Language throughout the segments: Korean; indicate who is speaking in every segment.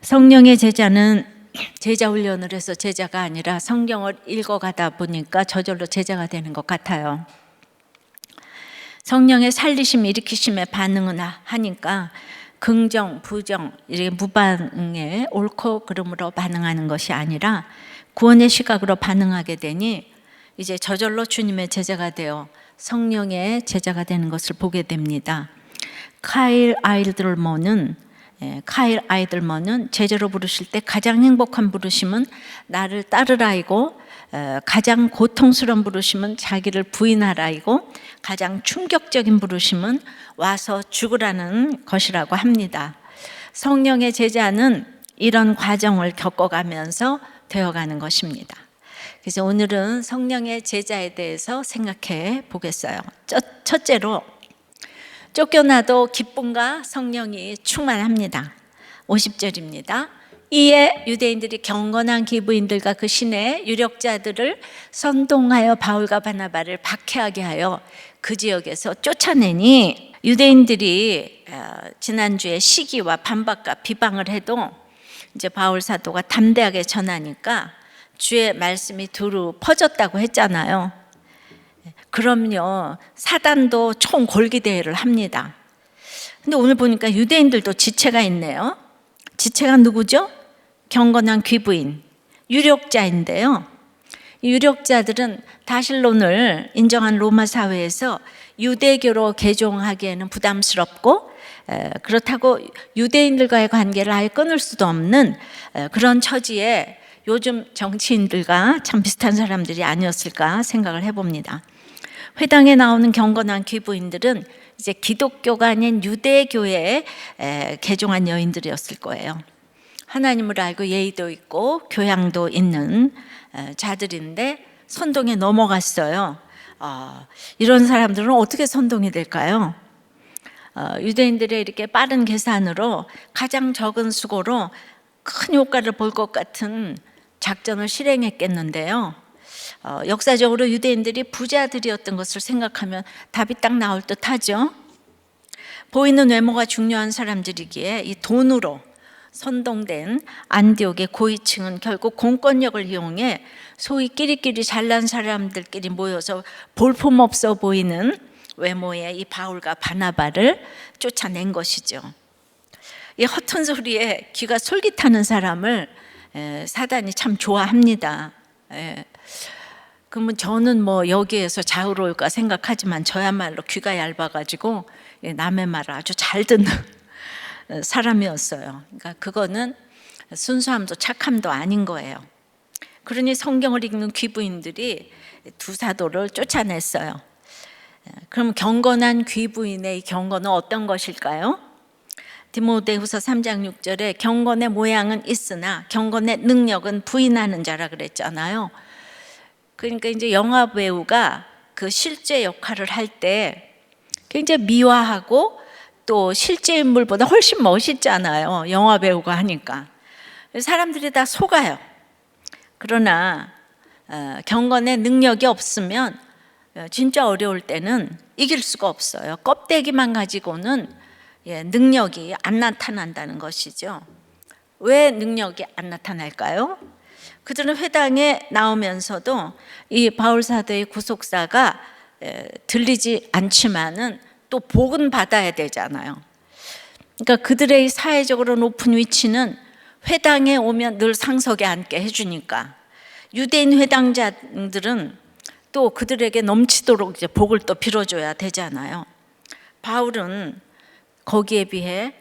Speaker 1: 성령의 제자는 제자 훈련을 해서 제자가 아니라 성경을 읽어가다 보니까 저절로 제자가 되는 것 같아요. 성령의 살리심, 일으키심에 반응은 하니까 긍정, 부정, 이렇게 무반응에 옳고 그름으로 반응하는 것이 아니라 구원의 시각으로 반응하게 되니 이제 저절로 주님의 제자가 되어 성령의 제자가 되는 것을 보게 됩니다. 카일 아이들먼은 제자로 부르실 때 가장 행복한 부르심은 나를 따르라이고, 가장 고통스러운 부르심은 자기를 부인하라이고, 가장 충격적인 부르심은 와서 죽으라는 것이라고 합니다. 성령의 제자는 이런 과정을 겪어가면서 되어가는 것입니다. 그래서 오늘은 성령의 제자에 대해서 생각해 보겠어요. 첫째로, 쫓겨나도 기쁨과 성령이 충만합니다. 50절입니다. 이에 유대인들이 경건한 기부인들과 그 시내의 유력자들을 선동하여 바울과 바나바를 박해하게 하여 그 지역에서 쫓아내니, 유대인들이 지난주에 시기와 반박과 비방을 해도 이제 바울 사도가 담대하게 전하니까 주의 말씀이 두루 퍼졌다고 했잖아요. 그럼요, 사단도 총 골기 대회를 합니다. 근데 오늘 보니까 유대인들도 지체가 있네요. 지체가 누구죠? 경건한 귀부인, 유력자인데요. 이 유력자들은 다실론을 인정한 로마 사회에서 유대교로 개종하기에는 부담스럽고, 그렇다고 유대인들과의 관계를 아예 끊을 수도 없는 그런 처지에 요즘 정치인들과 참 비슷한 사람들이 아니었을까 생각을 해봅니다. 회당에 나오는 경건한 귀부인들은 이제 기독교가 아닌 유대교에 개종한 여인들이었을 거예요. 하나님을 알고 예의도 있고 교양도 있는 자들인데 선동에 넘어갔어요. 이런 사람들은 어떻게 선동이 될까요? 유대인들의 이렇게 빠른 계산으로 가장 적은 수고로 큰 효과를 볼 것 같은 작전을 실행했겠는데요. 역사적으로 유대인들이 부자들이었던 것을 생각하면 답이 딱 나올 듯하죠. 보이는 외모가 중요한 사람들이기에 이 돈으로 선동된 안디옥의 고위층은 결국 공권력을 이용해 소위 끼리끼리 잘난 사람들끼리 모여서 볼품없어 보이는 외모의 이 바울과 바나바를 쫓아낸 것이죠. 이 허튼 소리에 귀가 솔깃하는 사람을 사단이 참 좋아합니다. 그러면 저는 뭐 여기에서 자유로울까 생각하지만 저야말로 귀가 얇아가지고 남의 말을 아주 잘 듣는 사람이었어요. 그러니까 그거는 순수함도 착함도 아닌 거예요. 그러니 성경을 읽는 귀부인들이 두 사도를 쫓아냈어요. 그럼 경건한 귀부인의 이 경건은 어떤 것일까요? 디모데후서 3장 6절에 경건의 모양은 있으나 경건의 능력은 부인하는 자라 그랬잖아요. 그러니까 이제 영화 배우가 그 실제 역할을 할 때 굉장히 미화하고 또 실제 인물보다 훨씬 멋있잖아요. 영화 배우가 하니까 사람들이 다 속아요. 그러나 경건의 능력이 없으면 진짜 어려울 때는 이길 수가 없어요. 껍데기만 가지고는 능력이 안 나타난다는 것이죠. 왜 능력이 안 나타날까요? 그들은 회당에 나오면서도 이 바울 사도의 구속사가 들리지 않지만은 또 복은 받아야 되잖아요. 그러니까 그들의 사회적으로 높은 위치는 회당에 오면 늘 상석에 앉게 해주니까 유대인 회당자들은 또 그들에게 넘치도록 이제 복을 또 빌어줘야 되잖아요. 바울은 거기에 비해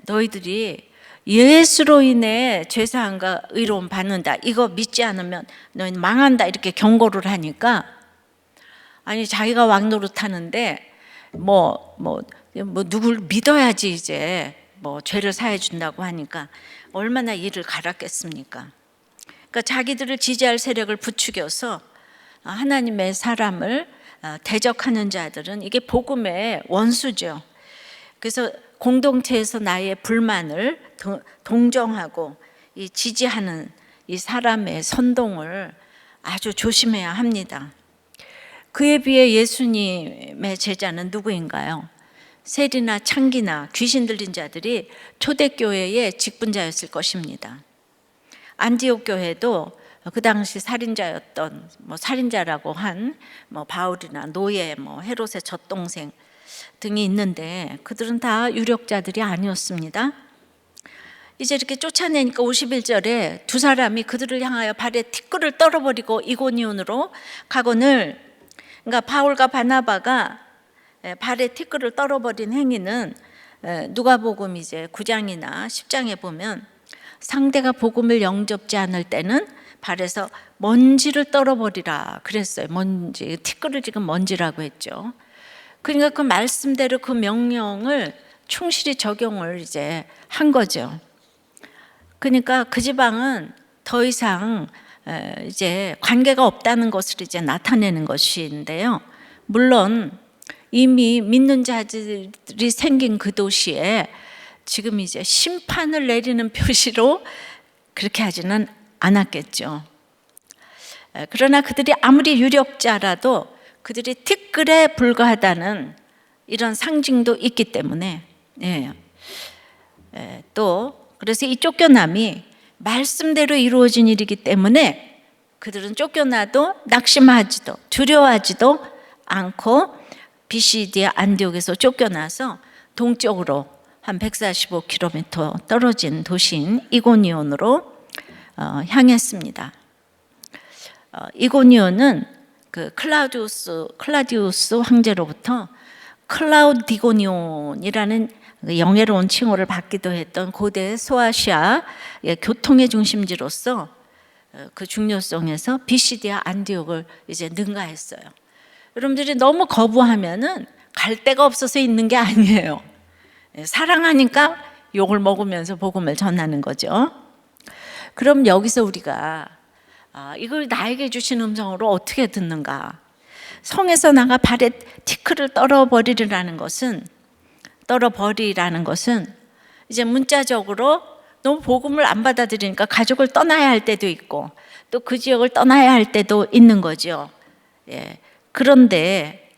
Speaker 1: 너희들이 예수로 인해 죄사함과 의로움 받는다, 이거 믿지 않으면 너희는 망한다, 이렇게 경고를 하니까, 아니 자기가 왕 노릇하는데 누굴 믿어야지 이제 죄를 사해 준다고 하니까 얼마나 이를 갈았겠습니까? 그러니까 자기들을 지지할 세력을 부추겨서 하나님의 사람을 대적하는 자들은 이게 복음의 원수죠. 그래서 공동체에서 나의 불만을 동정하고 이 지지하는 이 사람의 선동을 아주 조심해야 합니다. 그에 비해 예수님의 제자는 누구인가요? 세리나 창기나 귀신 들린 자들이 초대교회의 직분자였을 것입니다. 안디옥 교회도 그 당시 살인자였던 살인자라고 한 바울이나 노예, 헤롯의 젖동생 등이 있는데 그들은 다 유력자들이 아니었습니다. 이제 이렇게 쫓아내니까 51절에 두 사람이 그들을 향하여 발에 티끌을 떨어버리고 이고니온으로 가거늘, 그러니까 바울과 바나바가 발에 티끌을 떨어버린 행위는 누가복음 이제 9장이나 10장에 보면 상대가 복음을 영접지 않을 때는 발에서 먼지를 떨어버리라 그랬어요. 먼지, 티끌을 지금 먼지라고 했죠. 그러니까 그 말씀대로 그 명령을 충실히 적용을 이제 한 거죠. 그러니까 그 지방은 더 이상 이제 관계가 없다는 것을 이제 나타내는 것인데요. 물론 이미 믿는 자들이 생긴 그 도시에 지금 이제 심판을 내리는 표시로 그렇게 하지는 않았겠죠. 그러나 그들이 아무리 유력자라도 그들이 티끌에 불과하다는 이런 상징도 있기 때문에 또 그래서 이 쫓겨남이 말씀대로 이루어진 일이기 때문에 그들은 쫓겨나도 낙심하지도 두려워하지도 않고 비시디아 안디옥에서 쫓겨나서 동쪽으로 한 145km 떨어진 도시인 이고니온으로 향했습니다. 이고니온은 그 클라우디우스 황제로부터 클라우디고니온이라는 영예로운 칭호를 받기도 했던 고대 소아시아의 교통의 중심지로서 그 중요성에서 비시디아 안디옥을 이제 능가했어요. 여러분들이 너무 거부하면은 갈 데가 없어서 있는 게 아니에요. 사랑하니까 욕을 먹으면서 복음을 전하는 거죠. 그럼 여기서 우리가 이걸 나에게 주신 음성으로 어떻게 듣는가? 성에서 나가 발에 티끌을 떨어버리라는 것은 이제 문자적으로 너무 복음을 안 받아들이니까 가족을 떠나야 할 때도 있고 또 그 지역을 떠나야 할 때도 있는 거죠. 그런데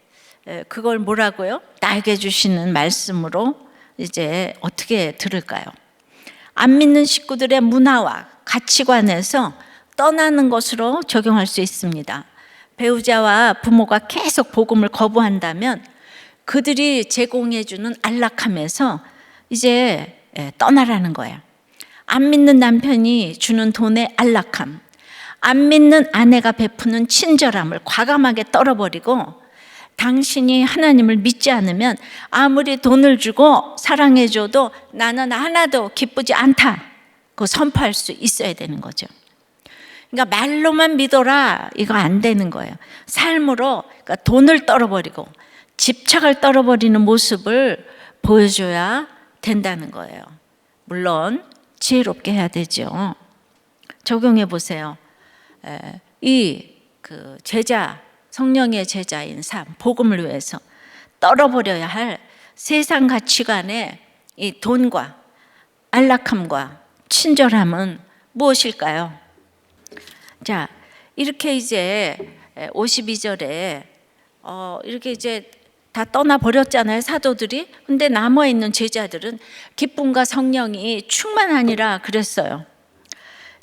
Speaker 1: 그걸 뭐라고요? 나에게 주시는 말씀으로 이제 어떻게 들을까요? 안 믿는 식구들의 문화와 가치관에서 떠나는 것으로 적용할 수 있습니다. 배우자와 부모가 계속 복음을 거부한다면 그들이 제공해주는 안락함에서 이제 떠나라는 거예요. 안 믿는 남편이 주는 돈의 안락함, 안 믿는 아내가 베푸는 친절함을 과감하게 떨어버리고 당신이 하나님을 믿지 않으면 아무리 돈을 주고 사랑해줘도 나는 하나도 기쁘지 않다. 그거 선포할 수 있어야 되는 거죠. 그러니까 말로만 믿어라 이거 안 되는 거예요. 삶으로 그러니까 돈을 떨어버리고 집착을 떨어버리는 모습을 보여줘야 된다는 거예요. 물론 지혜롭게 해야 되죠. 적용해 보세요. 이 그 제자, 성령의 제자인 삶, 복음을 위해서 떨어버려야 할 세상 가치관의 이 돈과 안락함과 친절함은 무엇일까요? 자, 이렇게 이제 52절에 이렇게 이제 다 떠나버렸잖아요, 사도들이. 근데 남아있는 제자들은 기쁨과 성령이 충만하니라 그랬어요.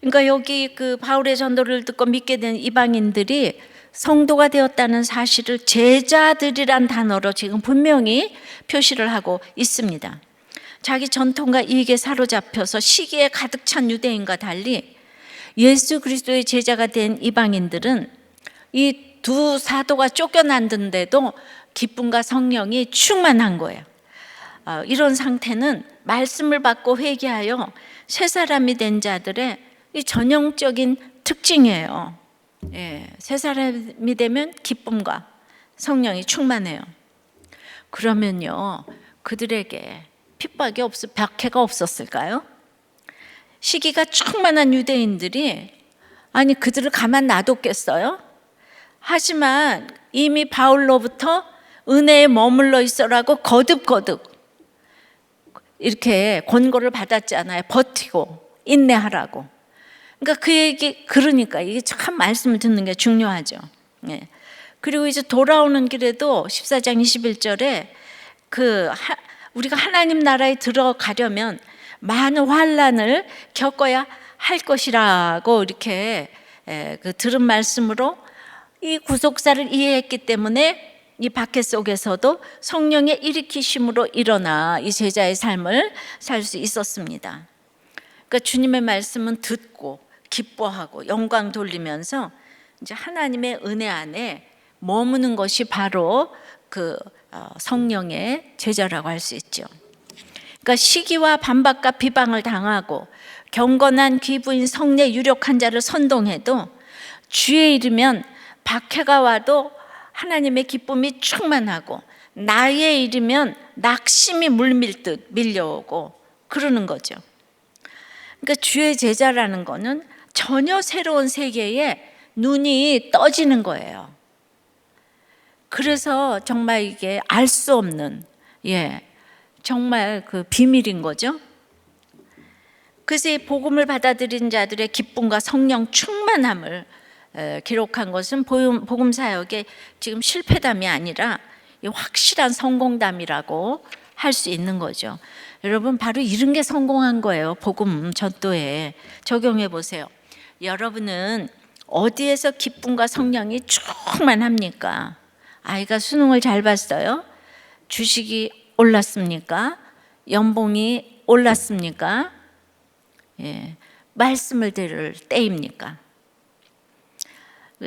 Speaker 1: 그러니까 여기 그 바울의 전도를 듣고 믿게 된 이방인들이 성도가 되었다는 사실을 제자들이란 단어로 지금 분명히 표시를 하고 있습니다. 자기 전통과 이익에 사로잡혀서 시기에 가득 찬 유대인과 달리 예수 그리스도의 제자가 된 이방인들은 이 두 사도가 쫓겨났는데도 기쁨과 성령이 충만한 거예요. 이런 상태는 말씀을 받고 회개하여 새 사람이 된 자들의 이 전형적인 특징이에요. 새 사람이 되면 기쁨과 성령이 충만해요. 그러면요, 그들에게 핍박이 박해가 없었을까요? 시기가 충만한 유대인들이 아니 그들을 가만 놔뒀겠어요? 하지만 이미 바울로부터 은혜에 머물러 있어라고 거듭거듭 이렇게 권고를 받았잖아요. 버티고 인내하라고. 그러니까 그러니까 이게 참 말씀을 듣는 게 중요하죠. 그리고 이제 돌아오는 길에도 14장 21절에 우리가 하나님 나라에 들어가려면 많은 환난을 겪어야 할 것이라고 이렇게 들은 말씀으로 이 구속사를 이해했기 때문에 이 박해 속에서도 성령의 일으키심으로 일어나 이 제자의 삶을 살 수 있었습니다. 그러니까 주님의 말씀은 듣고 기뻐하고 영광 돌리면서 이제 하나님의 은혜 안에 머무는 것이 바로 성령의 제자라고 할 수 있죠. 그러니까 시기와 반박과 비방을 당하고 경건한 귀부인 성례 유력한 자를 선동해도 주에 이르면 박해가 와도 하나님의 기쁨이 충만하고 나에 이르면 낙심이 물밀듯 밀려오고 그러는 거죠. 그러니까 주의 제자라는 거는 전혀 새로운 세계에 눈이 떠지는 거예요. 그래서 정말 이게 알 수 없는 정말 비밀인 거죠. 그래서 이 복음을 받아들인 자들의 기쁨과 성령 충만함을 기록한 것은 복음 사역의 지금 실패담이 아니라 확실한 성공담이라고 할 수 있는 거죠. 여러분, 바로 이런 게 성공한 거예요. 복음 전도에 적용해 보세요. 여러분은 어디에서 기쁨과 성령이 충만합니까? 아이가 수능을 잘 봤어요? 주식이 올랐습니까? 연봉이 올랐습니까? 말씀을 들을 때입니까?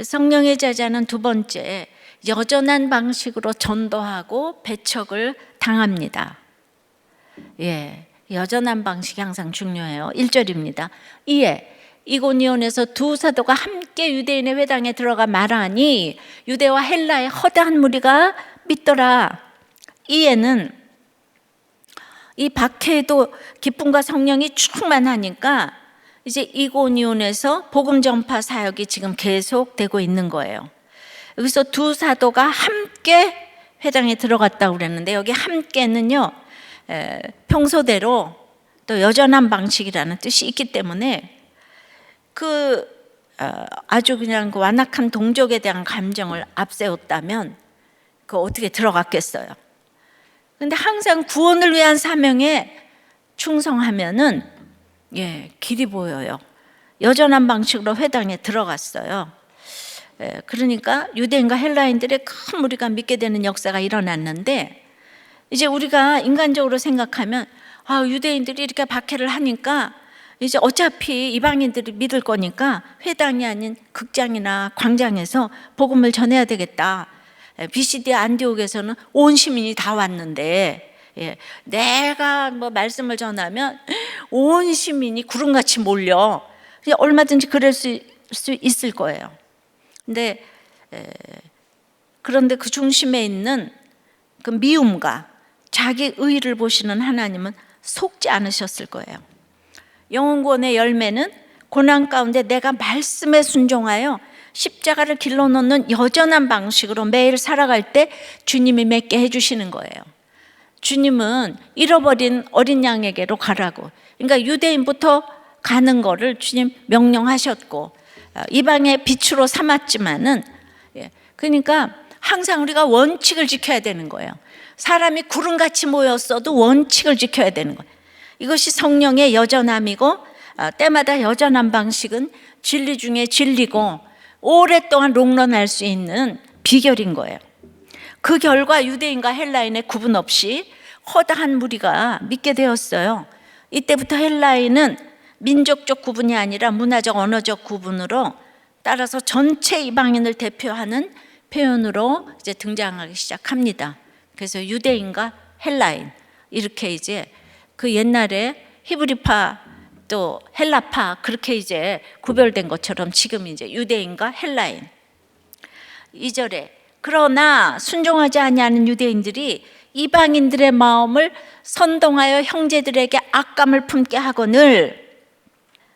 Speaker 1: 성령의 제자는 두 번째, 여전한 방식으로 전도하고 배척을 당합니다. 여전한 방식이 항상 중요해요. 1절입니다. 이에 이고니온에서 두 사도가 함께 유대인의 회당에 들어가 말하니 유대와 헬라의 허다한 무리가 믿더라. 이에는 이 박해에도 기쁨과 성령이 충만하니까 이제 이고니온에서 복음 전파 사역이 지금 계속되고 있는 거예요. 여기서 두 사도가 함께 회당에 들어갔다고 그랬는데 여기 함께는요 평소대로 또 여전한 방식이라는 뜻이 있기 때문에 아주 그냥 완악한 동족에 대한 감정을 앞세웠다면 어떻게 들어갔겠어요. 근데 항상 구원을 위한 사명에 충성하면은 길이 보여요. 여전한 방식으로 회당에 들어갔어요. 그러니까 유대인과 헬라인들의 큰 무리가 믿게 되는 역사가 일어났는데 이제 우리가 인간적으로 생각하면 유대인들이 이렇게 박해를 하니까 이제 어차피 이방인들이 믿을 거니까 회당이 아닌 극장이나 광장에서 복음을 전해야 되겠다. BCD 안디옥에서는 온 시민이 다 왔는데 내가 말씀을 전하면 온 시민이 구름같이 몰려 얼마든지 그럴 수 있을 거예요. 그런데 그 중심에 있는 그 미움과 자기 의의를 보시는 하나님은 속지 않으셨을 거예요. 영혼구원의 열매는 고난 가운데 내가 말씀에 순종하여 십자가를 길러놓는 여전한 방식으로 매일 살아갈 때 주님이 맺게 해주시는 거예요. 주님은 잃어버린 어린 양에게로 가라고, 그러니까 유대인부터 가는 거를 주님 명령하셨고 이방의 빛으로 삼았지만은 그러니까 항상 우리가 원칙을 지켜야 되는 거예요. 사람이 구름같이 모였어도 원칙을 지켜야 되는 거예요. 이것이 성령의 여전함이고 때마다 여전한 방식은 진리 중에 진리고 오랫동안 롱런할 수 있는 비결인 거예요. 그 결과 유대인과 헬라인의 구분 없이 허다한 무리가 믿게 되었어요. 이때부터 헬라인은 민족적 구분이 아니라 문화적 언어적 구분으로 따라서 전체 이방인을 대표하는 표현으로 이제 등장하기 시작합니다. 그래서 유대인과 헬라인 이렇게 이제 그 옛날에 히브리파 또 헬라파 그렇게 이제 구별된 것처럼 지금 이제 유대인과 헬라인. 2절에 그러나 순종하지 아니하는 유대인들이 이방인들의 마음을 선동하여 형제들에게 악감을 품게 하거늘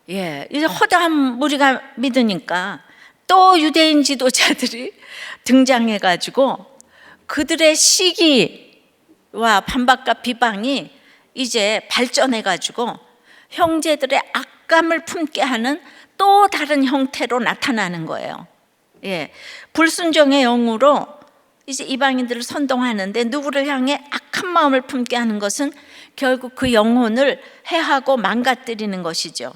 Speaker 1: 이제 허다한 무리가 믿으니까 또 유대인 지도자들이 등장해가지고 그들의 시기와 반박과 비방이 이제 발전해가지고 형제들의 악감을 품게 하는 또 다른 형태로 나타나는 거예요. 불순종의 영으로 이제 이방인들을 선동하는데 누구를 향해 악한 마음을 품게 하는 것은 결국 그 영혼을 해하고 망가뜨리는 것이죠.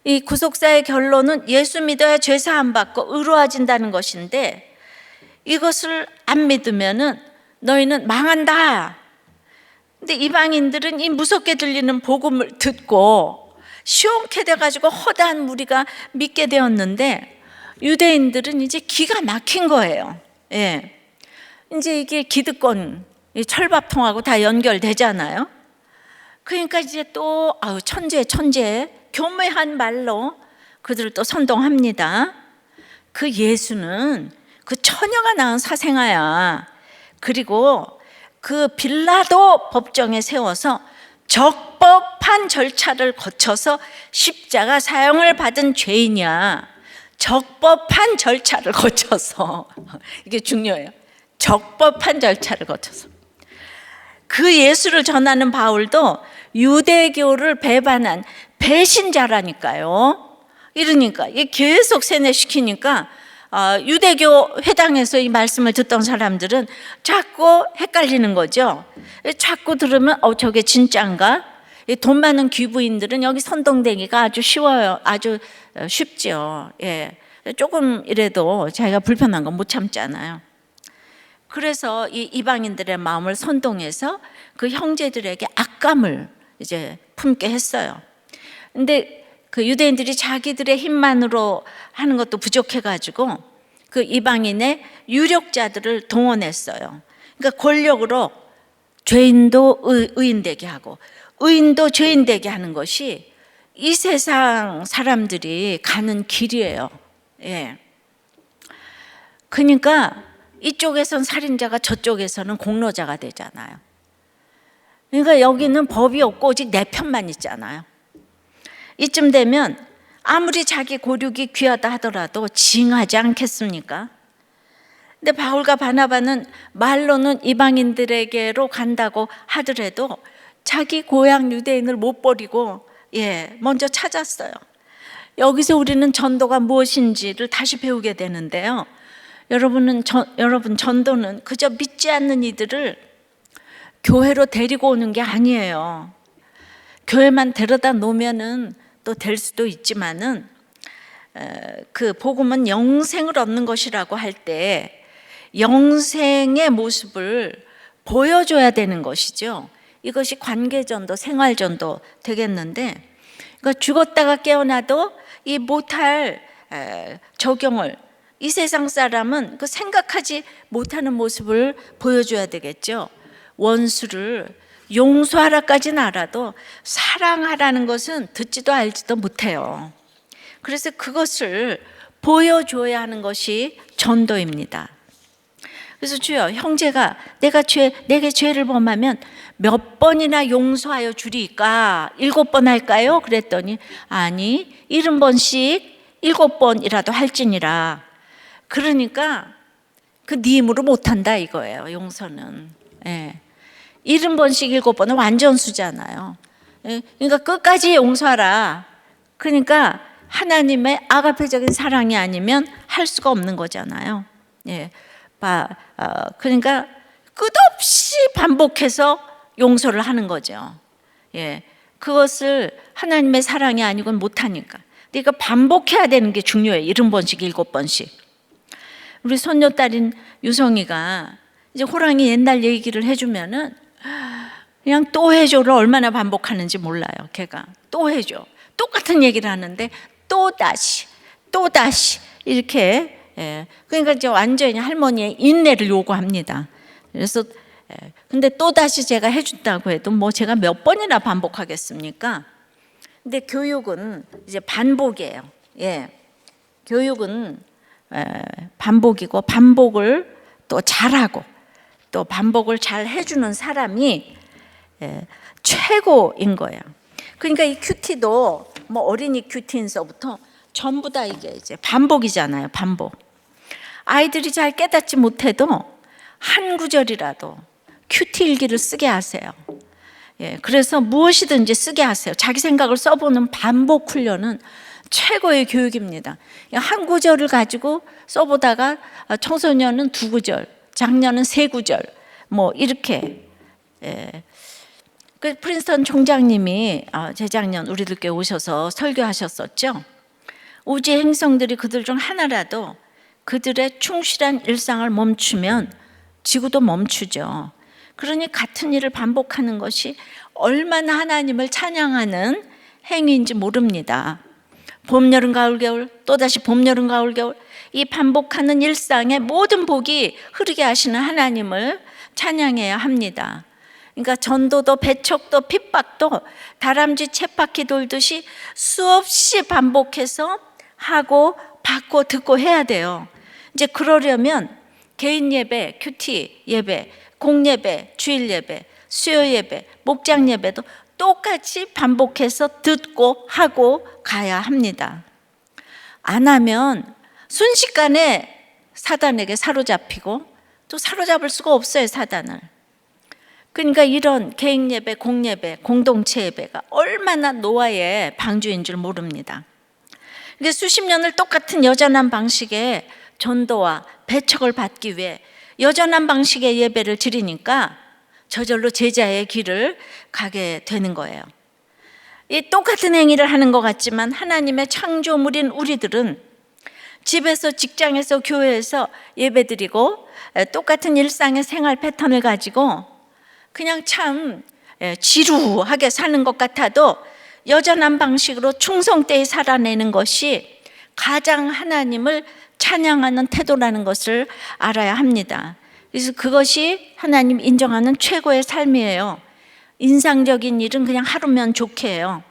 Speaker 1: 이 구속사의 결론은 예수 믿어야 죄 사함 받고 의로워진다는 것인데, 이것을 안 믿으면은 너희는 망한다. 근데 이방인들은 이 무섭게 들리는 복음을 듣고 시원케 돼가지고 허다한 무리가 믿게 되었는데, 유대인들은 이제 기가 막힌 거예요. 예. 이제 이게 기득권, 철밥통하고 다 연결되잖아요. 그러니까 이제 또 천재 교묘한 말로 그들을 또 선동합니다. 그 예수는 그 처녀가 낳은 사생아야. 그리고 그 빌라도 법정에 세워서 적법한 절차를 거쳐서 십자가 사형을 받은 죄인이야. 적법한 절차를 거쳐서, 이게 중요해요. 적법한 절차를 거쳐서. 그 예수를 전하는 바울도 유대교를 배반한 배신자라니까요. 이러니까 이게 계속 세뇌시키니까 유대교 회당에서 이 말씀을 듣던 사람들은 자꾸 헷갈리는 거죠. 자꾸 들으면 저게 진짜인가? 돈 많은 귀부인들은 여기 선동되기가 아주 쉬워요. 아주 쉽죠. 예. 조금 이래도 자기가 불편한 건 못 참잖아요. 그래서 이 이방인들의 마음을 선동해서 그 형제들에게 악감을 이제 품게 했어요. 근데 그 유대인들이 자기들의 힘만으로 하는 것도 부족해가지고 그 이방인의 유력자들을 동원했어요. 그러니까 권력으로 죄인도 의인 되게 하고 의인도 죄인 되게 하는 것이 이 세상 사람들이 가는 길이에요. 예. 그러니까 이쪽에선 살인자가 저쪽에서는 공로자가 되잖아요. 그러니까 여기는 법이 없고 오직 내 편만 있잖아요. 이쯤 되면 아무리 자기 고륙이 귀하다 하더라도 징하지 않겠습니까? 근데 바울과 바나바는 말로는 이방인들에게로 간다고 하더라도 자기 고향 유대인을 못 버리고 먼저 찾았어요. 여기서 우리는 전도가 무엇인지를 다시 배우게 되는데요. 여러분 전도는 그저 믿지 않는 이들을 교회로 데리고 오는 게 아니에요. 교회만 데려다 놓으면은 또 될 수도 있지만은 그 복음은 영생을 얻는 것이라고 할 때 영생의 모습을 보여줘야 되는 것이죠. 이것이 관계전도, 생활전도 되겠는데, 그러니까 죽었다가 깨어나도 이 못할 적용을 이 세상 사람은 그 생각하지 못하는 모습을 보여줘야 되겠죠. 원수를 용서하라까지는 알아도 사랑하라는 것은 듣지도 알지도 못해요. 그래서 그것을 보여줘야 하는 것이 전도입니다. 그래서 주여, 형제가 내게 죄를 범하면 몇 번이나 용서하여 주리까? 7번 할까요? 그랬더니 아니 70번씩 7번이라도 할지니라. 그러니까 그 네 힘으로 못한다 이거예요. 용서는. 70번씩 7번은 완전수잖아요. 그러니까 끝까지 용서하라. 그러니까 하나님의 아가페적인 사랑이 아니면 할 수가 없는 거잖아요. 그러니까 끝없이 반복해서 용서를 하는 거죠. 그것을 하나님의 사랑이 아니고는 못하니까. 그러니까 반복해야 되는 게 중요해요. 70번씩 7번씩. 우리 손녀딸인 유성이가 이제 호랑이 옛날 얘기를 해주면은 그냥 또 해줘를 얼마나 반복하는지 몰라요. 걔가 또 해줘. 똑같은 얘기를 하는데 또 다시 이렇게. 그러니까 이제 완전히 할머니의 인내를 요구합니다. 그래서 근데 또 다시 제가 해준다고 해도 뭐 제가 몇 번이나 반복하겠습니까? 근데 교육은 이제 반복이에요. 교육은 반복이고, 반복을 또 잘하고 또 반복을 잘 해주는 사람이 최고인 거예요. 그러니까 이 큐티도 뭐 어린이 큐티인서부터 전부 다 이게 이제 반복이잖아요. 반복. 아이들이 잘 깨닫지 못해도 한 구절이라도 큐티 일기를 쓰게 하세요. 그래서 무엇이든지 쓰게 하세요. 자기 생각을 써보는 반복 훈련은 최고의 교육입니다. 한 구절을 가지고 써보다가 청소년은 2구절, 작년은 세 구절, 뭐 이렇게. 그 프린스턴 총장님이 재작년 우리들 교회 오셔서 설교하셨었죠. 우주의 행성들이 그들 중 하나라도 그들의 충실한 일상을 멈추면 지구도 멈추죠. 그러니 같은 일을 반복하는 것이 얼마나 하나님을 찬양하는 행위인지 모릅니다. 봄, 여름, 가을, 겨울, 또다시 봄, 여름, 가을, 겨울, 이 반복하는 일상의 모든 복이 흐르게 하시는 하나님을 찬양해야 합니다. 그러니까 전도도 배척도 핍박도 다람쥐 쳇바퀴 돌듯이 수없이 반복해서 하고 받고 듣고 해야 돼요. 이제 그러려면 개인 예배, 큐티 예배, 공예배, 주일 예배, 수요 예배, 목장 예배도 똑같이 반복해서 듣고 하고 가야 합니다. 안 하면 순식간에 사단에게 사로잡히고 또 사로잡을 수가 없어요, 사단을. 그러니까 이런 개인 예배, 공예배, 공동체 예배가 얼마나 노아의 방주인 줄 모릅니다. 이게 수십 년을 똑같은 여전한 방식의 전도와 배척을 받기 위해 여전한 방식의 예배를 드리니까 저절로 제자의 길을 가게 되는 거예요. 이 똑같은 행위를 하는 것 같지만 하나님의 창조물인 우리들은 집에서, 직장에서, 교회에서 예배드리고 똑같은 일상의 생활 패턴을 가지고 그냥 참 지루하게 사는 것 같아도 여전한 방식으로 충성되이 살아내는 것이 가장 하나님을 찬양하는 태도라는 것을 알아야 합니다. 그래서 그것이 하나님 인정하는 최고의 삶이에요. 인상적인 일은 그냥 하루면 좋게 해요.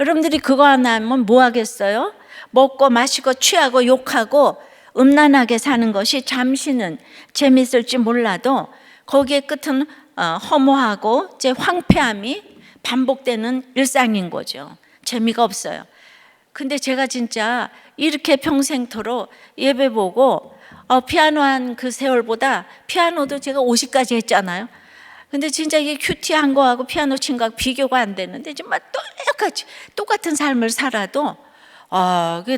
Speaker 1: 여러분들이 그거 하나 하면 뭐 하겠어요? 먹고 마시고 취하고 욕하고 음란하게 사는 것이 잠시는 재미있을지 몰라도 거기에 끝은 허무하고 이제 황폐함이 반복되는 일상인 거죠. 재미가 없어요. 근데 제가 진짜 이렇게 평생토록 예배 보고 피아노 한 그 세월보다 피아노도 제가 50까지 했잖아요. 근데 진짜 이게 큐티한 거하고 피아노 친 거하고 비교가 안 되는데 정말 똑같이 똑같은 삶을 살아도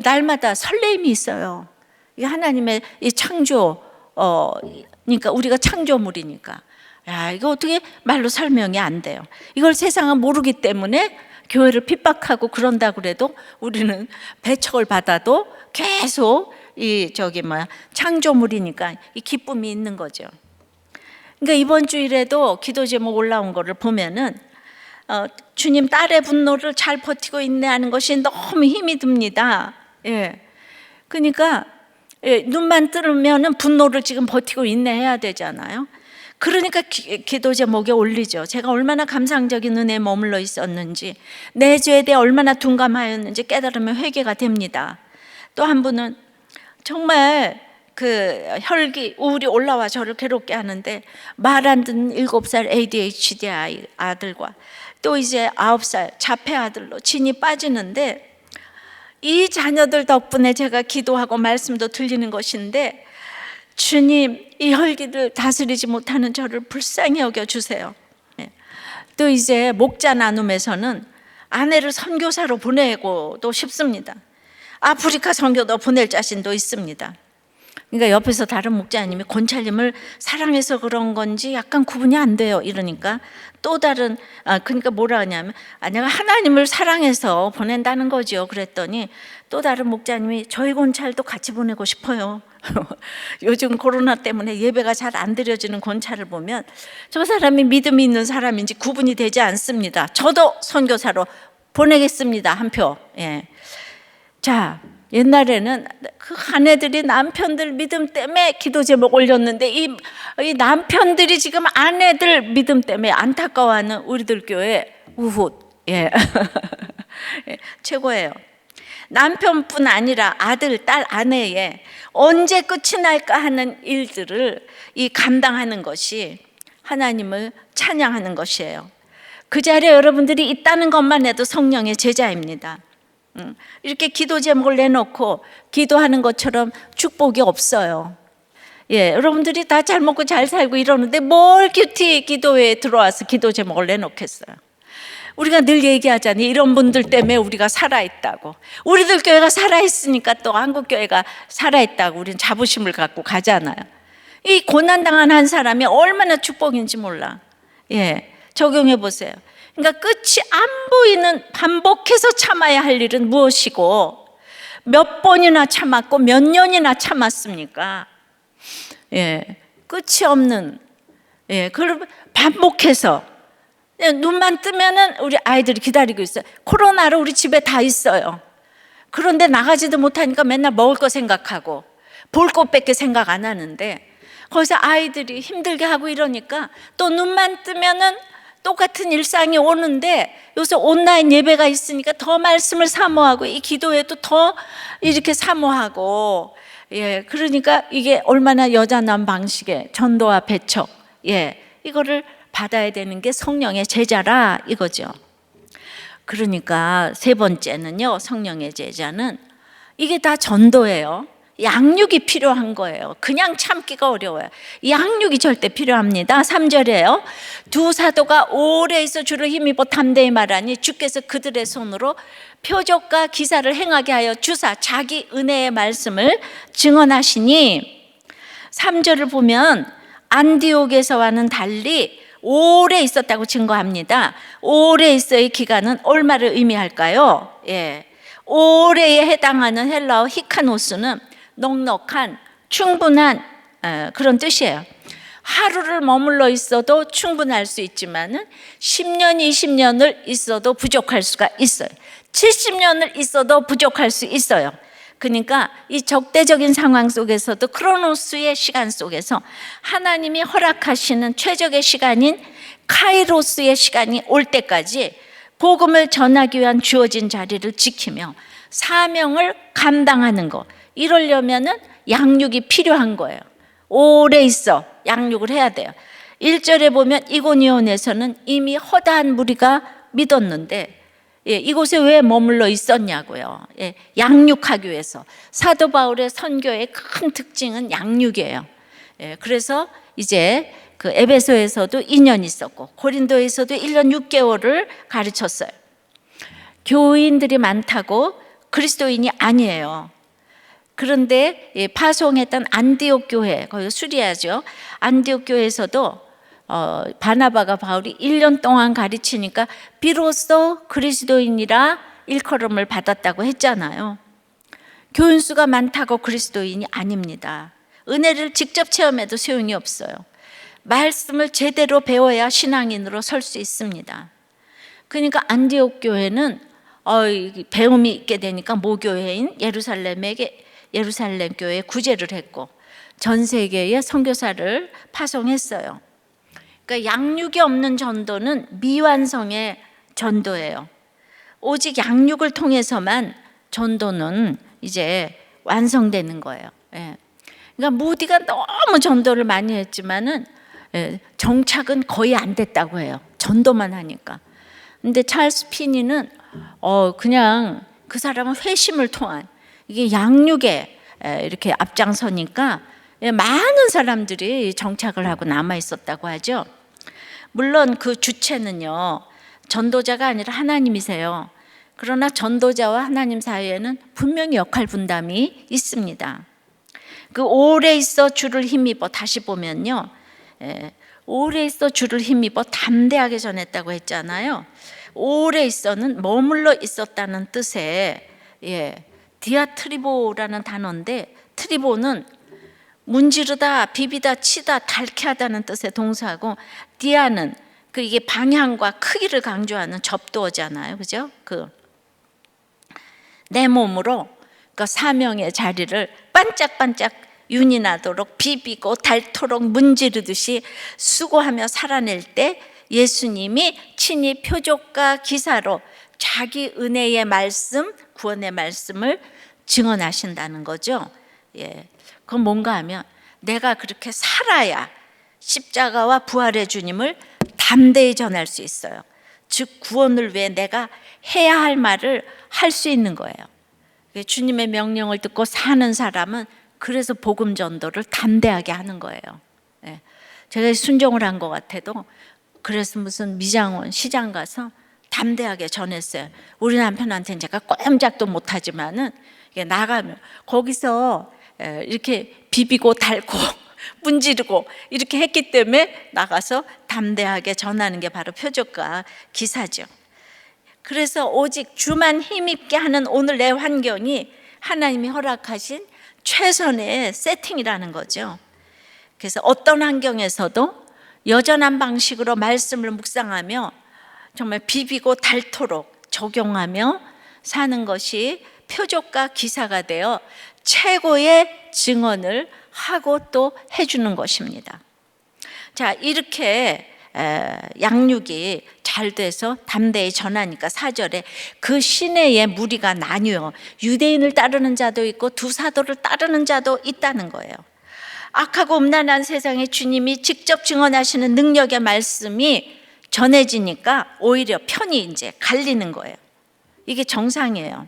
Speaker 1: 날마다 설레임이 있어요. 이게 하나님의 이 창조, 그러니까 우리가 창조물이니까. 야, 이거 어떻게 말로 설명이 안 돼요. 이걸 세상은 모르기 때문에 교회를 핍박하고 그런다 그래도 우리는 배척을 받아도 계속 창조물이니까 이 기쁨이 있는 거죠. 그러니까 이번 주일에도 기도 제목 올라온 거를 보면은 주님, 딸의 분노를 잘 버티고 인내하는 것이 너무 힘이 듭니다. 그러니까 눈만 뜨면은 분노를 지금 버티고 인내해야 되잖아요. 그러니까 기도 제목에 올리죠. 제가 얼마나 감상적인 은혜에 머물러 있었는지, 내 죄에 대해 얼마나 둔감하였는지 깨달으면 회개가 됩니다. 또 한 분은 정말 그 혈기, 우울이 올라와 저를 괴롭게 하는데 말 안 듣는 7살 ADHD 아들과 또 이제 9살 자폐 아들로 진이 빠지는데 이 자녀들 덕분에 제가 기도하고 말씀도 들리는 것인데 주님, 이 혈기를 다스리지 못하는 저를 불쌍히 여겨주세요. 또 이제 목자 나눔에서는 아내를 선교사로 보내고도 싶습니다. 아프리카 선교도 보낼 자신도 있습니다. 그러니까 옆에서 다른 목자님이 권찰님을 사랑해서 그런 건지 약간 구분이 안 돼요. 이러니까 또 다른 그러니까 뭐라 하냐면 내가 하나님을 사랑해서 보낸다는 거죠. 그랬더니 또 다른 목자님이 저희 권찰도 같이 보내고 싶어요. 요즘 코로나 때문에 예배가 잘 안 드려지는 권찰을 보면 저 사람이 믿음이 있는 사람인지 구분이 되지 않습니다. 저도 선교사로 보내겠습니다. 한 표. 자, 옛날에는 그 아내들이 남편들 믿음 때문에 기도 제목 올렸는데 이 남편들이 지금 아내들 믿음 때문에 안타까워하는 우리들 교회 우훗. 최고예요. 남편뿐 아니라 아들, 딸, 아내의 언제 끝이 날까 하는 일들을 감당하는 것이 하나님을 찬양하는 것이에요. 그 자리에 여러분들이 있다는 것만 해도 성령의 제자입니다. 이렇게 기도 제목을 내놓고 기도하는 것처럼 축복이 없어요. 여러분들이 다 잘 먹고 잘 살고 이러는데 뭘 큐티 기도회에 들어와서 기도 제목을 내놓겠어요. 우리가 늘 얘기하잖아요. 이런 분들 때문에 우리가 살아있다고. 우리들 교회가 살아있으니까 또 한국교회가 살아있다고 우리는 자부심을 갖고 가잖아요. 이 고난당한 한 사람이 얼마나 축복인지 몰라. 예, 적용해 보세요. 그러니까 끝이 안 보이는, 반복해서 참아야 할 일은 무엇이고 몇 번이나 참았고 몇 년이나 참았습니까? 예, 끝이 없는, 예, 그걸 반복해서 눈만 뜨면은 우리 아이들이 기다리고 있어요. 코로나로 우리 집에 다 있어요. 그런데 나가지도 못하니까 맨날 먹을 거 생각하고 볼 것밖에 생각 안 하는데, 거기서 아이들이 힘들게 하고 이러니까 또 눈만 뜨면은 똑같은 일상이 오는데, 요새 온라인 예배가 있으니까 더 말씀을 사모하고 이 기도회도 더 이렇게 사모하고, 예, 그러니까 이게 얼마나 여자남 방식의 전도와 배척, 예, 이거를 받아야 되는 게 성령의 제자라 이거죠. 그러니까 세 번째는요, 성령의 제자는 이게 다 전도예요. 양육이 필요한 거예요. 그냥 참기가 어려워요. 양육이 절대 필요합니다. 3절에요. 두 사도가 오래 있어 주를 힘입어 담대히 말하니 주께서 그들의 손으로 표적과 기사를 행하게 하여 주사 자기 은혜의 말씀을 증언하시니, 3절을 보면 안디옥에서와는 달리 오래 있었다고 증거합니다. 오래 있어의 기간은 얼마를 의미할까요? 예, 오래에 해당하는 헬라어 히카노스는 넉넉한, 충분한 그런 뜻이에요. 하루를 머물러 있어도 충분할 수 있지만은 10년, 20년을 있어도 부족할 수가 있어요. 70년을 있어도 부족할 수 있어요. 그러니까 이 적대적인 상황 속에서도 크로노스의 시간 속에서 하나님이 허락하시는 최적의 시간인 카이로스의 시간이 올 때까지 복음을 전하기 위한 주어진 자리를 지키며 사명을 감당하는 거, 이러려면은 양육이 필요한 거예요. 오래 있어 양육을 해야 돼요. 1절에 보면 이고니온에서는 이미 허다한 무리가 믿었는데, 예, 이곳에 왜 머물러 있었냐고요. 예, 양육하기 위해서. 사도 바울의 선교의 큰 특징은 양육이에요. 예, 그래서 이제 그 에베소에서도 2년 있었고 고린도에서도 1년 6개월을 가르쳤어요. 교인들이 많다고 그리스도인이 아니에요. 그런데 파송했던 안디옥 교회, 거기 수리아죠. 안디옥 교회에서도 바나바가 바울이 1년 동안 가르치니까 비로소 그리스도인이라 일컬음을 받았다고 했잖아요. 교인 수가 많다고 그리스도인이 아닙니다. 은혜를 직접 체험해도 소용이 없어요. 말씀을 제대로 배워야 신앙인으로 설 수 있습니다. 그러니까 안디옥 교회는 배움이 있게 되니까 모교회인 예루살렘 교회에 구제를 했고 전 세계에 선교사를 파송했어요. 그러니까 양육이 없는 전도는 미완성의 전도예요. 오직 양육을 통해서만 전도는 이제 완성되는 거예요. 예. 그러니까 무디가 너무 전도를 많이 했지만은 정착은 거의 안 됐다고 해요. 전도만 하니까. 근데 찰스 피니는 그냥 그 사람은 회심을 통한 이게 양육에 이렇게 앞장서니까 많은 사람들이 정착을 하고 남아 있었다고 하죠. 물론 그 주체는요, 전도자가 아니라 하나님이세요. 그러나 전도자와 하나님 사이에는 분명히 역할 분담이 있습니다. 그 오래 있어 주를 힘입어, 다시 보면요, 오래 있어 주를 힘입어 담대하게 전했다고 했잖아요. 오래 있어는 머물러 있었다는 뜻의 디아트리보라는 단어인데, 트리보는 문지르다, 비비다, 치다, 닳게하다는 뜻의 동사고, 디아는 이게 방향과 크기를 강조하는 접두어잖아요, 그죠? 내 몸으로 그 사명의 자리를 반짝반짝 윤이 나도록 비비고 닳도록 문지르듯이 수고하며 살아낼 때 예수님이 친히 표적과 기사로 자기 은혜의 말씀, 구원의 말씀을 증언하신다는 거죠. 예, 그건 뭔가 하면 내가 그렇게 살아야 십자가와 부활의 주님을 담대히 전할 수 있어요. 즉 구원을 위해 내가 해야 할 말을 할 수 있는 거예요. 주님의 명령을 듣고 사는 사람은 그래서 복음 전도를 담대하게 하는 거예요. 예, 제가 순종을 한 것 같아도 그래서 무슨 미장원 시장 가서 담대하게 전했어요. 우리 남편한테는 제가 꼼짝도 못하지만은 나가면 거기서 이렇게 비비고 닳고 문지르고 이렇게 했기 때문에 나가서 담대하게 전하는 게 바로 표적과 기사죠. 그래서 오직 주만 힘있게 하는 오늘 내 환경이 하나님이 허락하신 최선의 세팅이라는 거죠. 그래서 어떤 환경에서도 여전한 방식으로 말씀을 묵상하며 정말 비비고 닳도록 적용하며 사는 것이 표적과 기사가 되어 최고의 증언을 하고 또 해주는 것입니다. 자, 이렇게 양육이 잘 돼서 담대히 전하니까 4절에 그 시내에 무리가 나뉘어 유대인을 따르는 자도 있고 두 사도를 따르는 자도 있다는 거예요. 악하고 음란한 세상에 주님이 직접 증언하시는 능력의 말씀이 전해지니까 오히려 편이 이제 갈리는 거예요. 이게 정상이에요.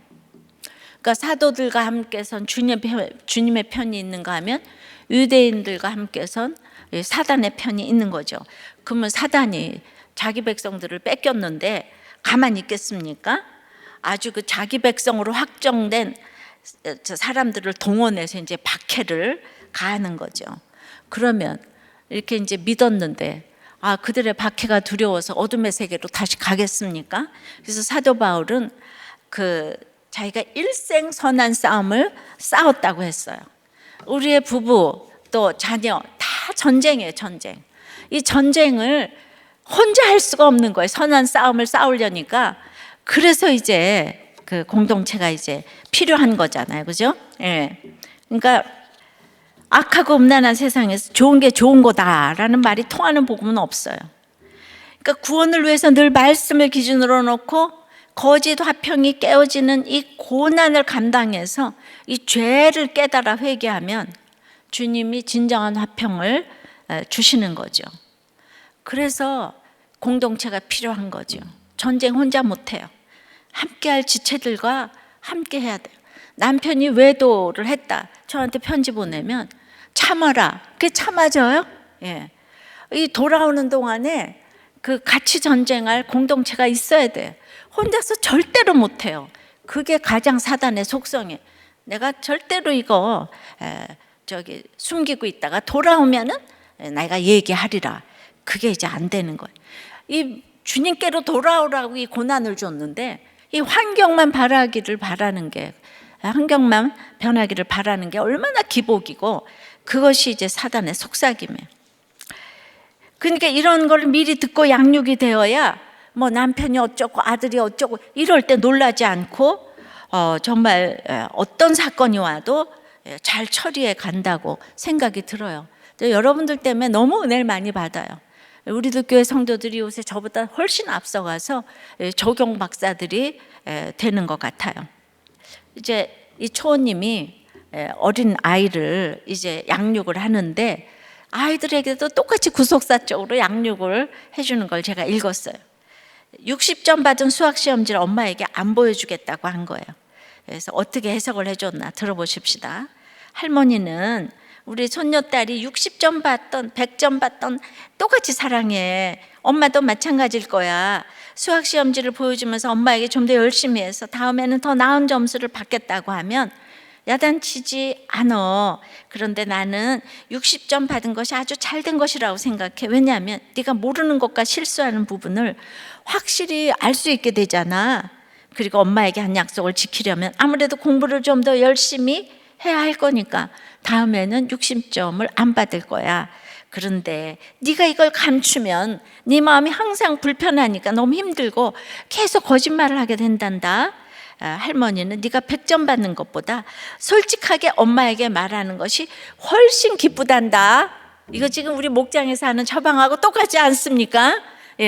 Speaker 1: 그러니까 사도들과 함께선 주님의 편이 있는가 하면 유대인들과 함께선 사단의 편이 있는 거죠. 그러면 사단이 자기 백성들을 뺏겼는데 가만히 있겠습니까? 아주 그 자기 백성으로 확정된 사람들을 동원해서 이제 박해를 가하는 거죠. 그러면 이렇게 이제 믿었는데 그들의 박해가 두려워서 어둠의 세계로 다시 가겠습니까? 그래서 사도 바울은 자기가 일생 선한 싸움을 싸웠다고 했어요. 우리의 부부 또 자녀 다 전쟁이에요, 전쟁. 이 전쟁을 혼자 할 수가 없는 거예요. 선한 싸움을 싸우려니까. 그래서 이제 그 공동체가 이제 필요한 거잖아요, 그죠? 예. 그러니까 악하고 음란한 세상에서 좋은 게 좋은 거다라는 말이 통하는 복음은 없어요. 그러니까 구원을 위해서 늘 말씀을 기준으로 놓고 거짓 화평이 깨어지는 이 고난을 감당해서 이 죄를 깨달아 회개하면 주님이 진정한 화평을 주시는 거죠. 그래서 공동체가 필요한 거죠. 전쟁 혼자 못해요. 함께할 지체들과 함께 해야 돼요. 남편이 외도를 했다. 저한테 편지 보내면 참아라. 그게 참아져요? 예. 이 돌아오는 동안에 그 같이 전쟁할 공동체가 있어야 돼. 혼자서 절대로 못해요. 그게 가장 사단의 속성이에요. 내가 절대로 이거 숨기고 있다가 돌아오면은 내가 얘기하리라. 그게 이제 안 되는 거예요. 이 주님께로 돌아오라고 이 고난을 줬는데 이 환경만 바라는 게 얼마나 기복이고 그것이 이제 사단의 속삭임이에요. 그러니까 이런 걸 미리 듣고 양육이 되어야 뭐 남편이 어쩌고 아들이 어쩌고 이럴 때 놀라지 않고 정말 어떤 사건이 와도 잘 처리해 간다고 생각이 들어요. 여러분들 때문에 너무 은혜를 많이 받아요. 우리도 교회 성도들이 요새 저보다 훨씬 앞서가서 적용 박사들이 되는 것 같아요. 이제 이 초원님이 어린 아이를 이제 양육을 하는데 아이들에게도 똑같이 구속사적으로 양육을 해주는 걸 제가 읽었어요. 60점 받은 수학시험지를 엄마에게 안 보여주겠다고 한 거예요. 그래서 어떻게 해석을 해줬나 들어보십시다. 할머니는 우리 손녀딸이 60점 받던 100점 받던 똑같이 사랑해. 엄마도 마찬가지일 거야. 수학시험지를 보여주면서 엄마에게 좀 더 열심히 해서 다음에는 더 나은 점수를 받겠다고 하면 야단치지 않아. 그런데 나는 60점 받은 것이 아주 잘된 것이라고 생각해. 왜냐하면 네가 모르는 것과 실수하는 부분을 확실히 알 수 있게 되잖아. 그리고 엄마에게 한 약속을 지키려면 아무래도 공부를 좀 더 열심히 해야 할 거니까 다음에는 60점을 안 받을 거야. 그런데 네가 이걸 감추면 네 마음이 항상 불편하니까 너무 힘들고 계속 거짓말을 하게 된단다. 할머니는 네가 100점 받는 것보다 솔직하게 엄마에게 말하는 것이 훨씬 기쁘단다. 이거 지금 우리 목장에서 하는 처방하고 똑같지 않습니까?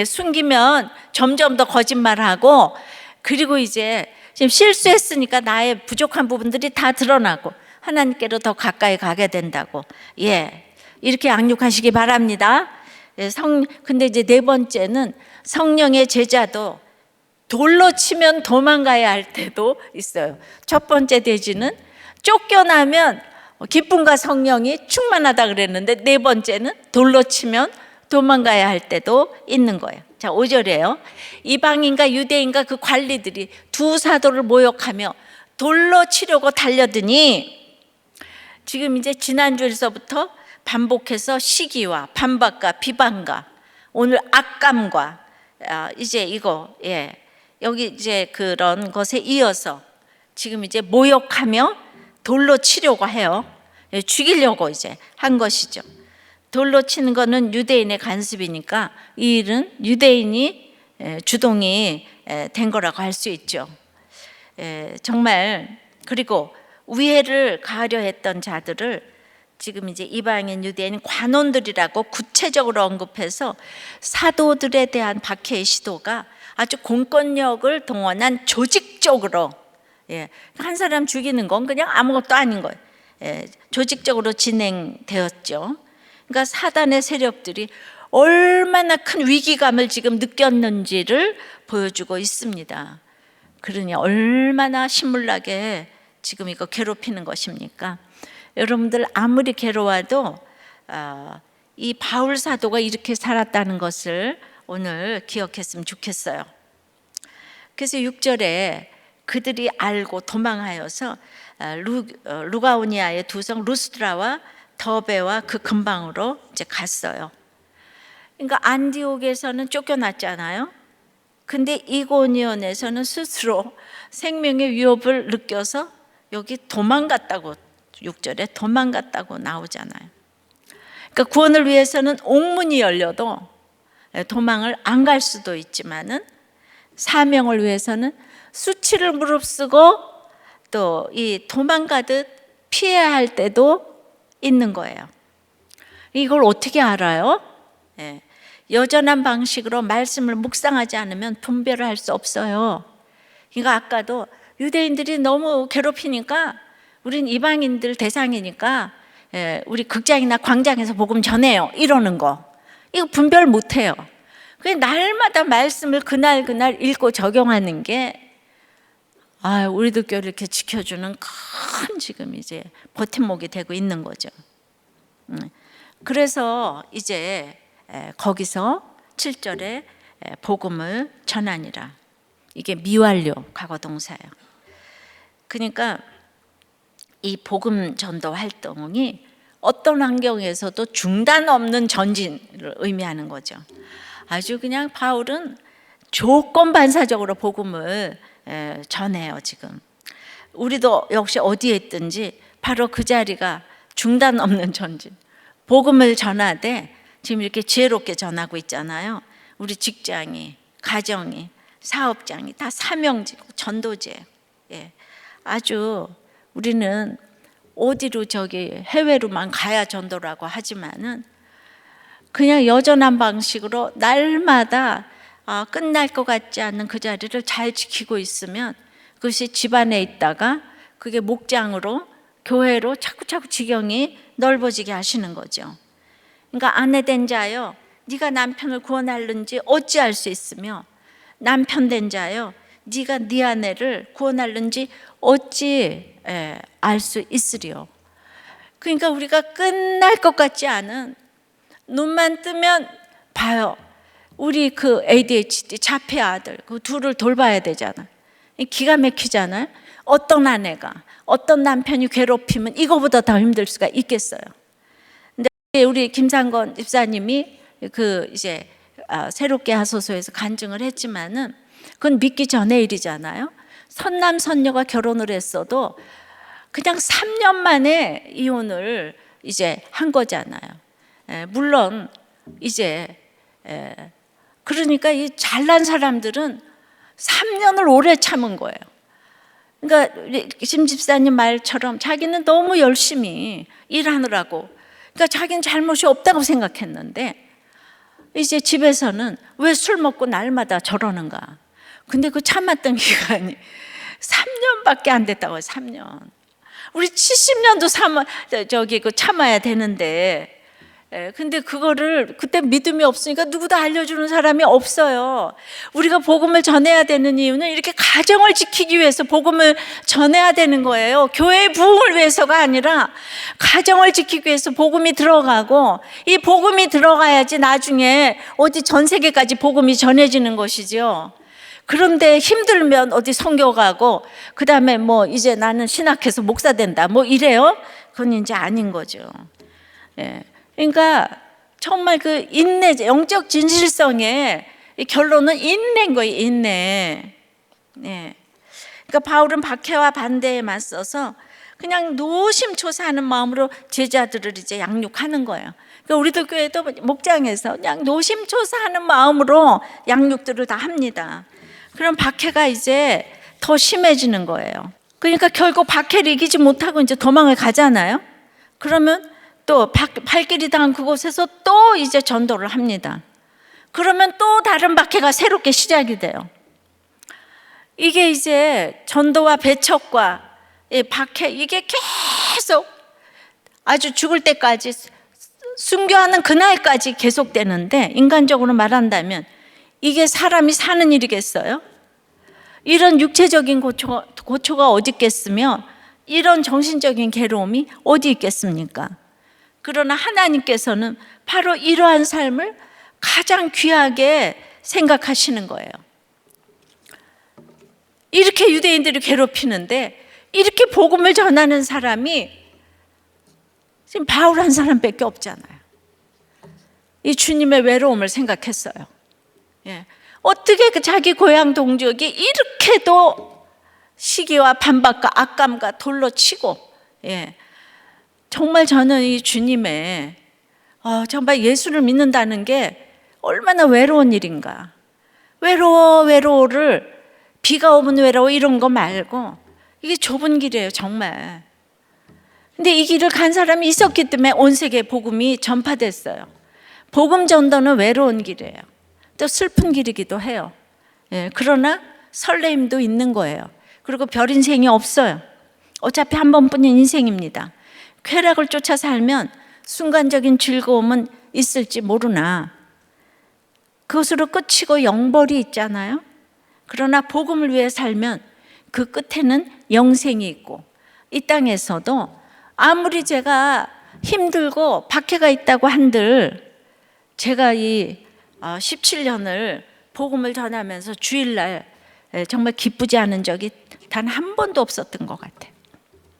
Speaker 1: 숨기면 점점 더 거짓말하고 그리고 이제 지금 실수했으니까 나의 부족한 부분들이 다 드러나고 하나님께로 더 가까이 가게 된다고. 이렇게 양육하시기 바랍니다. 근데 이제 네 번째는 성령의 제자도 돌로 치면 도망가야 할 때도 있어요. 첫 번째 돼지는 쫓겨나면 기쁨과 성령이 충만하다 그랬는데 네 번째는 돌로 치면 도망가야 할 때도 있는 거예요. 자, 5절이에요. 이방인과 유대인과 그 관리들이 두 사도를 모욕하며 돌로 치려고 달려드니 지금 이제 지난주에서부터 반복해서 시기와 반박과 비방과 오늘 악감과 이제 이거 여기 이제 그런 것에 이어서 지금 이제 모욕하며 돌로 치려고 해요. 죽이려고 이제 한 것이죠. 돌로 치는 거는 유대인의 간습이니까 이 일은 유대인이 주동이 된 거라고 할 수 있죠. 정말 그리고 우애를 가하려 했던 자들을 지금 이제 이방인 유대인 관원들이라고 구체적으로 언급해서 사도들에 대한 박해의 시도가 아주 공권력을 동원한 조직적으로 한 사람 죽이는 건 그냥 아무것도 아닌 거예요. 조직적으로 진행되었죠. 그러니까 사단의 세력들이 얼마나 큰 위기감을 지금 느꼈는지를 보여주고 있습니다. 그러니 얼마나 신물나게 지금 이거 괴롭히는 것입니까? 여러분들 아무리 괴로워도 이 바울 사도가 이렇게 살았다는 것을 오늘 기억했으면 좋겠어요. 그래서 6절에 그들이 알고 도망하여서 루가오니아의 두 성 루스드라와 더베와 그 근방으로 이제 갔어요. 그러니까 안디옥에서는 쫓겨났잖아요. 근데 이고니온에서는 스스로 생명의 위협을 느껴서 여기 도망갔다고 6절에 도망갔다고 나오잖아요. 그러니까 구원을 위해서는 옥문이 열려도 도망을 안 갈 수도 있지만은 사명을 위해서는 수치를 무릅쓰고 또 이 도망가듯 피해야 할 때도 있는 거예요. 이걸 어떻게 알아요? 여전한 방식으로 말씀을 묵상하지 않으면 분별을 할 수 없어요. 그러니까 아까도 유대인들이 너무 괴롭히니까 우린 이방인들 대상이니까 우리 극장이나 광장에서 복음 전해요 이러는 거 이거 분별 못해요. 그냥 날마다 말씀을 그날 읽고 적용하는 게 우리들 교회를 이렇게 지켜주는 큰 지금 이제 버팀목이 되고 있는 거죠. 그래서 이제 거기서 7절에 복음을 전하니라. 이게 미완료 과거동사예요. 그러니까 이 복음 전도 활동이 어떤 환경에서도 중단 없는 전진을 의미하는 거죠. 아주 그냥 바울은 조건 반사적으로 복음을 전해요. 지금 우리도 역시 어디에 있든지 바로 그 자리가 중단 없는 전진, 복음을 전하되 지금 이렇게 지혜롭게 전하고 있잖아요. 우리 직장이, 가정이, 사업장이 다 사명지고 전도제예요. 아주 우리는 어디로 저기 해외로만 가야 전도라고 하지만은 그냥 여전한 방식으로 날마다 끝날 것 같지 않는 그 자리를 잘 지키고 있으면 그것이 집안에 있다가 그게 목장으로 교회로 차곡차곡 지경이 넓어지게 하시는 거죠. 그러니까 아내 된 자여 네가 남편을 구원하는지 어찌할 수 있으며 남편 된 자여 네가 네 아내를 구원하는지 어찌 알 수 있으리요. 그러니까 우리가 끝날 것 같지 않은 눈만 뜨면 봐요. 우리 그 ADHD 자폐 아들 그 둘을 돌봐야 되잖아. 기가 막히잖아요. 어떤 아내가 어떤 남편이 괴롭히면 이거보다 더 힘들 수가 있겠어요. 근데 우리 김상건 집사님이 그 이제 새롭게 하소서에서 간증을 했지만은 그건 믿기 전의 일이잖아요. 선남 선녀가 결혼을 했어도 그냥 3년 만에 이혼을 이제 한 거잖아요. 물론 이제 그러니까 이 잘난 사람들은 3년을 오래 참은 거예요. 그러니까 심 집사님 말처럼 자기는 너무 열심히 일하느라고 그러니까 자기는 잘못이 없다고 생각했는데 이제 집에서는 왜 술 먹고 날마다 저러는가. 근데 그 참았던 기간이 3년밖에 안 됐다고요. 3년. 우리 70년도 참아야 되는데 근데 그거를 그때 믿음이 없으니까 누구도 알려주는 사람이 없어요. 우리가 복음을 전해야 되는 이유는 이렇게 가정을 지키기 위해서 복음을 전해야 되는 거예요. 교회의 부흥을 위해서가 아니라 가정을 지키기 위해서 복음이 들어가고 이 복음이 들어가야지 나중에 어디 전 세계까지 복음이 전해지는 것이죠. 그런데 힘들면 어디 선교 가고 그다음에 뭐 이제 나는 신학해서 목사 된다 뭐 이래요? 그건 이제 아닌 거죠. 그러니까 정말 그 인내, 영적 진실성의 이 결론은 인내인 거예요. 인내. 네. 그러니까 바울은 박해와 반대에 맞서서 그냥 노심초사하는 마음으로 제자들을 이제 양육하는 거예요. 그러니까 우리들 교회도 목장에서 그냥 노심초사하는 마음으로 양육들을 다 합니다. 그럼 박해가 이제 더 심해지는 거예요. 그러니까 결국 박해를 이기지 못하고 이제 도망을 가잖아요. 그러면 또 발길이 당한 그곳에서 또 이제 전도를 합니다. 그러면 또 다른 박해가 새롭게 시작이 돼요. 이게 이제 전도와 배척과 박해, 이게 계속 아주 죽을 때까지, 순교하는 그날까지 계속되는데, 인간적으로 말한다면 이게 사람이 사는 일이겠어요? 이런 육체적인 고초가 어디 있겠으며 이런 정신적인 괴로움이 어디 있겠습니까? 그러나 하나님께서는 바로 이러한 삶을 가장 귀하게 생각하시는 거예요. 이렇게 유대인들이 괴롭히는데 이렇게 복음을 전하는 사람이 지금 바울 한 사람밖에 없잖아요. 이 주님의 외로움을 생각했어요. 예. 어떻게 그 자기 고향 동족이 이렇게도 시기와 반박과 악감과 돌로 치고, 예. 정말 저는 이 주님의 정말 예수를 믿는다는 게 얼마나 외로운 일인가. 외로워를 비가 오면 외로워 이런 거 말고 이게 좁은 길이에요, 정말. 근데 이 길을 간 사람이 있었기 때문에 온 세계에 복음이 전파됐어요. 복음 전도는 외로운 길이에요. 또 슬픈 길이기도 해요. 예, 그러나 설레임도 있는 거예요. 그리고 별 인생이 없어요. 어차피 한 번뿐인 인생입니다. 쾌락을 쫓아 살면 순간적인 즐거움은 있을지 모르나 그것으로 끝이고 영벌이 있잖아요. 그러나 복음을 위해 살면 그 끝에는 영생이 있고, 이 땅에서도 아무리 제가 힘들고 박해가 있다고 한들, 제가 이 17년을 복음을 전하면서 주일날 정말 기쁘지 않은 적이 단 한 번도 없었던 것 같아요.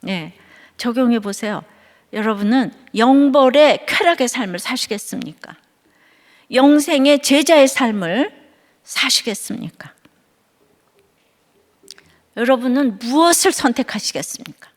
Speaker 1: 네, 적용해 보세요. 여러분은 영벌의 쾌락의 삶을 사시겠습니까? 영생의 제자의 삶을 사시겠습니까? 여러분은 무엇을 선택하시겠습니까?